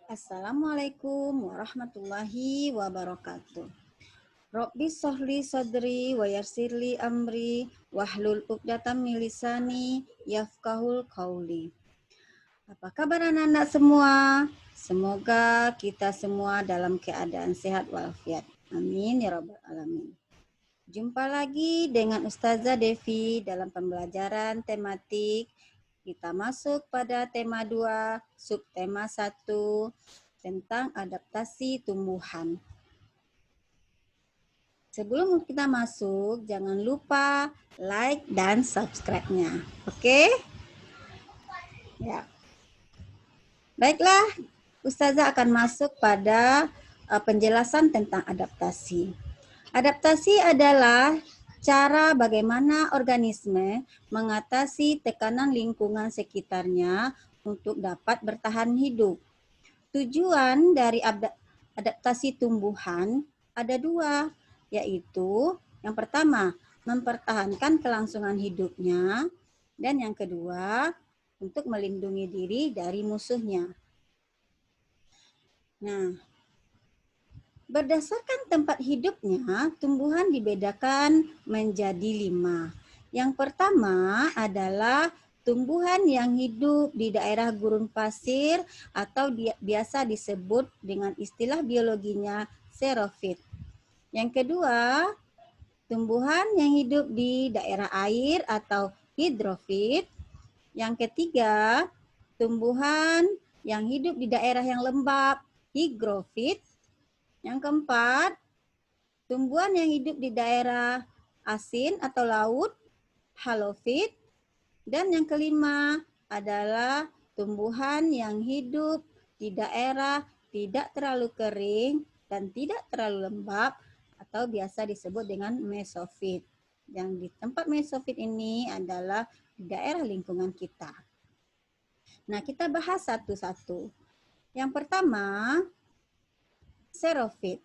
Assalamualaikum warahmatullahi wabarakatuh. Robbi sohli sodri wa yassirli amri wahlul uqdatam min lisani yafqahul qauli. Apa kabar anak-anak semua? Semoga kita semua dalam keadaan sehat walafiat. Amin ya rabbal alamin. Jumpa lagi dengan Ustazah Devi dalam pembelajaran tematik. Kita masuk pada tema 2, subtema 1 tentang adaptasi tumbuhan. Sebelum kita masuk, jangan lupa like dan subscribe-nya. Oke? Ya. Baiklah, Ustazah akan masuk pada penjelasan tentang adaptasi. Adaptasi adalah cara bagaimana organisme mengatasi tekanan lingkungan sekitarnya untuk dapat bertahan hidup. Tujuan dari adaptasi tumbuhan ada dua, yaitu yang pertama, mempertahankan kelangsungan hidupnya, dan yang kedua, untuk melindungi diri dari musuhnya. Nah, berdasarkan tempat hidupnya, tumbuhan dibedakan menjadi 5. Yang pertama adalah tumbuhan yang hidup di daerah gurun pasir atau biasa disebut dengan istilah biologinya xerofit. Yang kedua, tumbuhan yang hidup di daerah air atau hidrofit. Yang ketiga, tumbuhan yang hidup di daerah yang lembab, higrofit. Yang keempat, tumbuhan yang hidup di daerah asin atau laut, halofit. Dan yang kelima adalah tumbuhan yang hidup di daerah tidak terlalu kering dan tidak terlalu lembab atau biasa disebut dengan mesofit. Yang di tempat mesofit ini adalah di daerah lingkungan kita. Nah, kita bahas satu-satu. Yang pertama, xerofit.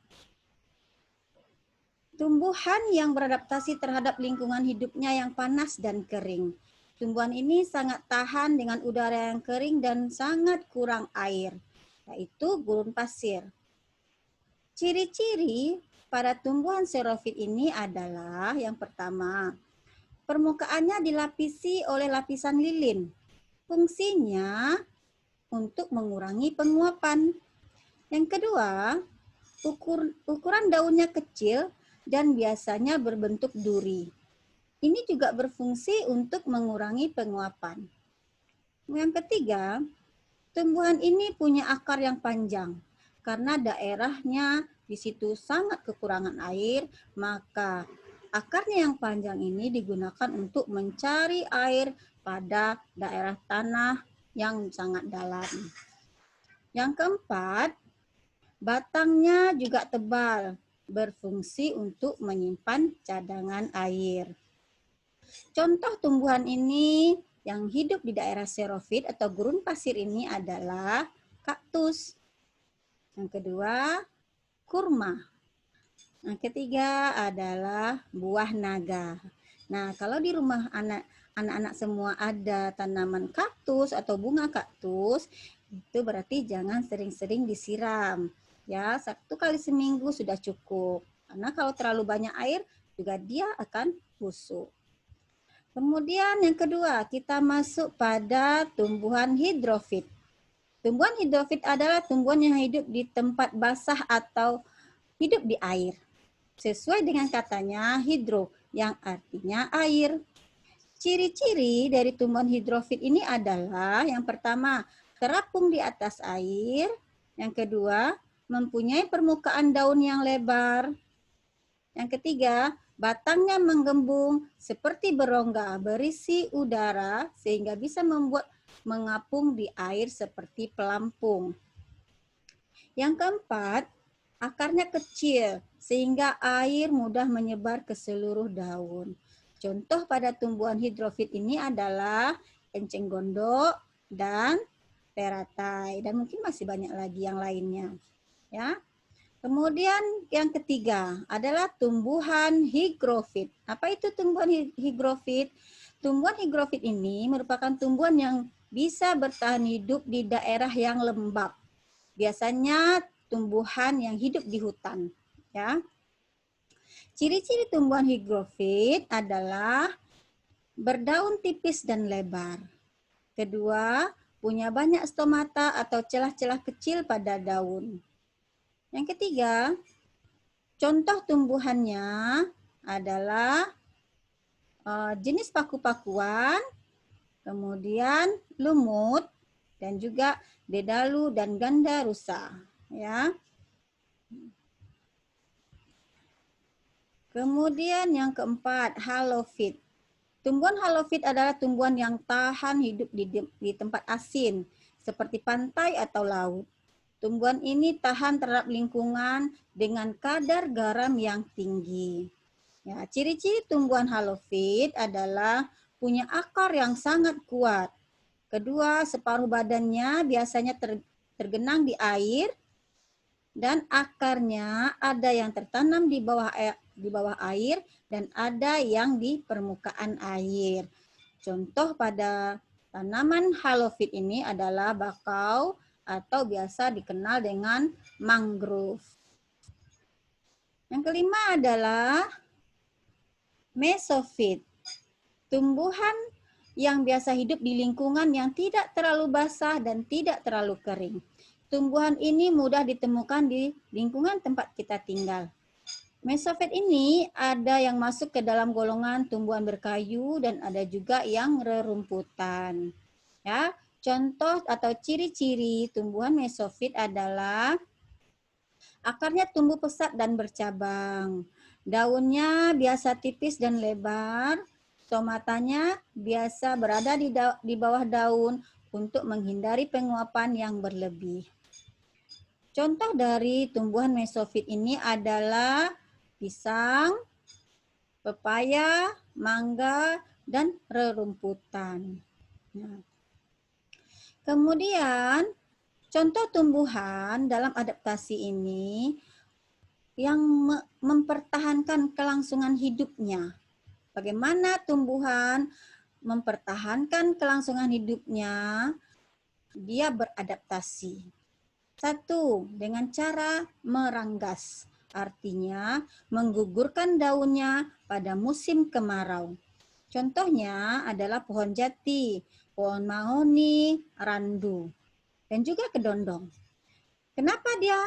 Tumbuhan yang beradaptasi terhadap lingkungan hidupnya yang panas dan kering. Tumbuhan ini sangat tahan dengan udara yang kering dan sangat kurang air, yaitu gurun pasir. Ciri-ciri pada tumbuhan xerofit ini adalah yang pertama, permukaannya dilapisi oleh lapisan lilin. Fungsinya untuk mengurangi penguapan. Yang kedua, ukuran daunnya kecil dan biasanya berbentuk duri. Ini juga berfungsi untuk mengurangi penguapan. Yang ketiga, tumbuhan ini punya akar yang panjang. Karena daerahnya di situ sangat kekurangan air, maka akarnya yang panjang ini digunakan untuk mencari air pada daerah tanah yang sangat dalam. Yang keempat, batangnya juga tebal, berfungsi untuk menyimpan cadangan air. Contoh tumbuhan ini yang hidup di daerah xerofit atau gurun pasir ini adalah kaktus. Yang kedua, kurma. Yang ketiga adalah buah naga. Nah, kalau di rumah anak-anak semua ada tanaman kaktus atau bunga kaktus, itu berarti jangan sering-sering disiram. Ya, 1 kali seminggu sudah cukup. Karena kalau terlalu banyak air juga dia akan busuk. Kemudian yang kedua, kita masuk pada tumbuhan hidrofit. Tumbuhan hidrofit adalah tumbuhan yang hidup di tempat basah atau hidup di air. Sesuai dengan katanya hidro, yang artinya air. Ciri-ciri dari tumbuhan hidrofit ini adalah yang pertama, terapung di atas air. Yang kedua, mempunyai permukaan daun yang lebar. Yang ketiga, batangnya menggembung seperti berongga berisi udara sehingga bisa membuat mengapung di air seperti pelampung. Yang keempat, akarnya kecil sehingga air mudah menyebar ke seluruh daun. Contoh pada tumbuhan hidrofit ini adalah enceng gondok dan teratai dan mungkin masih banyak lagi yang lainnya. Ya. Kemudian yang ketiga adalah tumbuhan higrofit. Apa itu tumbuhan higrofit? Tumbuhan higrofit ini merupakan tumbuhan yang bisa bertahan hidup di daerah yang lembab biasanya tumbuhan yang hidup di hutan. Ya. Ciri-ciri tumbuhan higrofit adalah berdaun tipis dan lebar. Kedua, punya banyak stomata atau celah-celah kecil pada daun. Yang ketiga, contoh tumbuhannya adalah jenis paku-pakuan, kemudian lumut, dan juga dedalu dan ganda rusa. Ya. Kemudian yang keempat, halofit. Tumbuhan halofit adalah tumbuhan yang tahan hidup di tempat asin, seperti pantai atau laut. Tumbuhan ini tahan terhadap lingkungan dengan kadar garam yang tinggi. Ya, ciri-ciri tumbuhan halofit adalah punya akar yang sangat kuat. Kedua, separuh badannya biasanya tergenang di air dan akarnya ada yang tertanam di bawah air dan ada yang di permukaan air. Contoh pada tanaman halofit ini adalah bakau atau biasa dikenal dengan mangrove. Yang kelima adalah mesofit. Tumbuhan yang biasa hidup di lingkungan yang tidak terlalu basah dan tidak terlalu kering. Tumbuhan ini mudah ditemukan di lingkungan tempat kita tinggal. Mesofit ini ada yang masuk ke dalam golongan tumbuhan berkayu dan ada juga yang rerumputan. Ya, contoh atau ciri-ciri tumbuhan mesofit adalah akarnya tumbuh pesat dan bercabang. Daunnya biasa tipis dan lebar. Stomatanya biasa berada di bawah daun untuk menghindari penguapan yang berlebih. Contoh dari tumbuhan mesofit ini adalah pisang, pepaya, mangga, dan rerumputan. Nah. Kemudian, contoh tumbuhan dalam adaptasi ini yang mempertahankan kelangsungan hidupnya. Bagaimana tumbuhan mempertahankan kelangsungan hidupnya? Dia beradaptasi. Satu, dengan cara meranggas. Artinya menggugurkan daunnya pada musim kemarau. Contohnya adalah pohon jati, pohon mahoni, randu, dan juga kedondong. Kenapa dia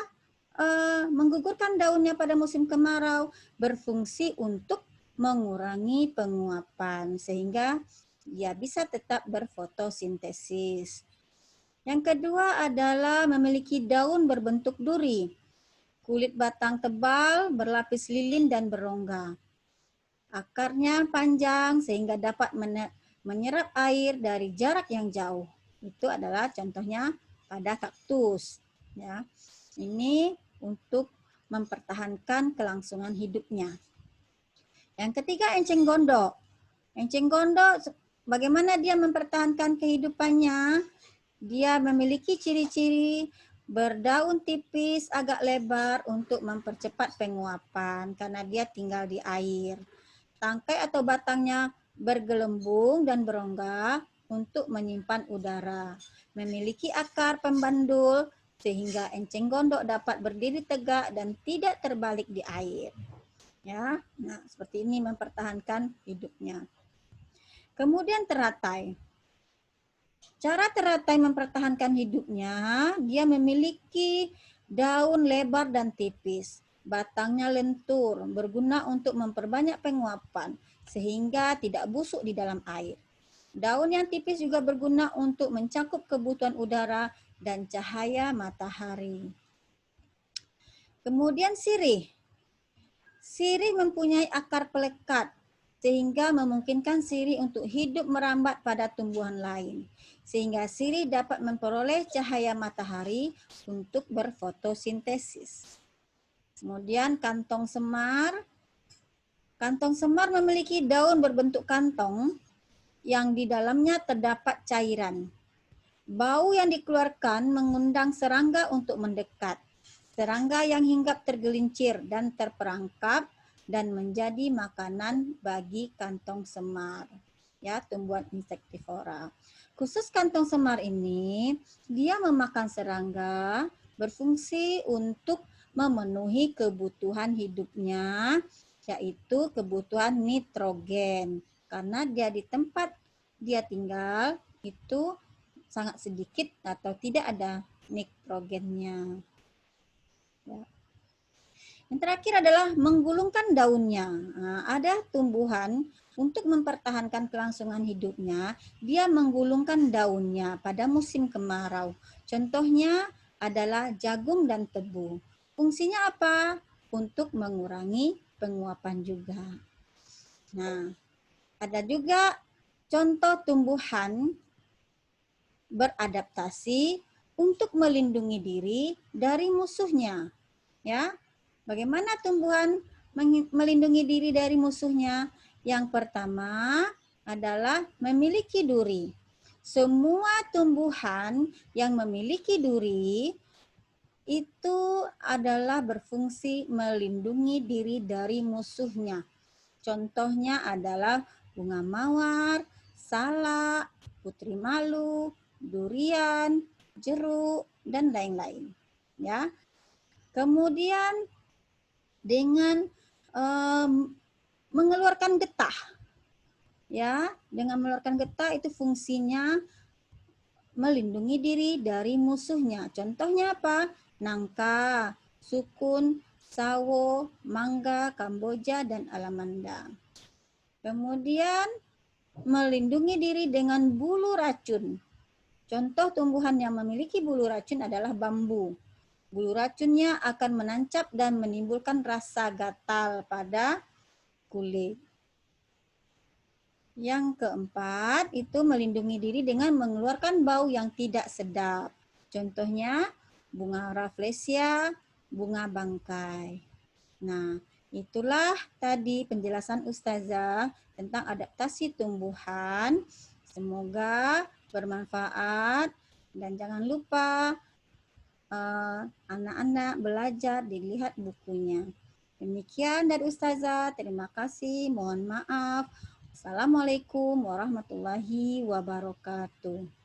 menggugurkan daunnya pada musim kemarau? Berfungsi untuk mengurangi penguapan sehingga dia bisa tetap berfotosintesis. Yang kedua adalah memiliki daun berbentuk duri, kulit batang tebal, berlapis lilin dan berongga. Akarnya panjang sehingga dapat menyerap air dari jarak yang jauh. Itu adalah contohnya pada kaktus. Ya. Ini untuk mempertahankan kelangsungan hidupnya. Yang ketiga, enceng gondok. Enceng gondok, bagaimana dia mempertahankan kehidupannya? Dia memiliki ciri-ciri berdaun tipis agak lebar untuk mempercepat penguapan karena dia tinggal di air. Tangkai atau batangnya bergelembung dan berongga untuk menyimpan udara. Memiliki akar pembandul sehingga enceng gondok dapat berdiri tegak dan tidak terbalik di air. Ya, nah seperti ini mempertahankan hidupnya. Kemudian teratai. Cara teratai mempertahankan hidupnya, dia memiliki daun lebar dan tipis. Batangnya lentur, berguna untuk memperbanyak penguapan, sehingga tidak busuk di dalam air. Daun yang tipis juga berguna untuk mencakup kebutuhan udara dan cahaya matahari. Kemudian sirih. Sirih mempunyai akar pelekat, sehingga memungkinkan sirih untuk hidup merambat pada tumbuhan lain. Sehingga sirih dapat memperoleh cahaya matahari untuk berfotosintesis. Kemudian kantong semar. Kantong semar memiliki daun berbentuk kantong yang di dalamnya terdapat cairan. Bau yang dikeluarkan mengundang serangga untuk mendekat. Serangga yang hinggap tergelincir dan terperangkap dan menjadi makanan bagi kantong semar. Ya, tumbuhan insektivora. Khusus kantong semar ini, dia memakan serangga, berfungsi untuk memenuhi kebutuhan hidupnya, yaitu kebutuhan nitrogen. Karena dia di tempat dia tinggal itu sangat sedikit atau tidak ada nitrogennya. Ya. Yang terakhir adalah menggulungkan daunnya. Nah, ada tumbuhan untuk mempertahankan kelangsungan hidupnya, dia menggulungkan daunnya pada musim kemarau. Contohnya adalah jagung dan tebu. Fungsinya apa? Untuk mengurangi penguapan juga. Nah, ada juga contoh tumbuhan beradaptasi untuk melindungi diri dari musuhnya. Ya, bagaimana tumbuhan melindungi diri dari musuhnya? Yang pertama adalah memiliki duri. Semua tumbuhan yang memiliki duri itu adalah berfungsi melindungi diri dari musuhnya. Contohnya adalah bunga mawar, salak, putri malu, durian, jeruk, dan lain-lain. Ya. Kemudian dengan mengeluarkan getah, ya, dengan mengeluarkan getah itu fungsinya melindungi diri dari musuhnya. Contohnya apa? Nangka, sukun, sawo, mangga, kamboja, dan alamanda. Kemudian melindungi diri dengan bulu racun. Contoh tumbuhan yang memiliki bulu racun adalah bambu. Bulu racunnya akan menancap dan menimbulkan rasa gatal pada kulit. Yang keempat, itu melindungi diri dengan mengeluarkan bau yang tidak sedap. Contohnya bunga rafflesia, bunga bangkai. Nah, itulah tadi penjelasan Ustazah tentang adaptasi tumbuhan. Semoga bermanfaat dan jangan lupa anak-anak belajar dilihat bukunya. Demikian dari Ustazah, terima kasih, mohon maaf. Assalamualaikum warahmatullahi wabarakatuh.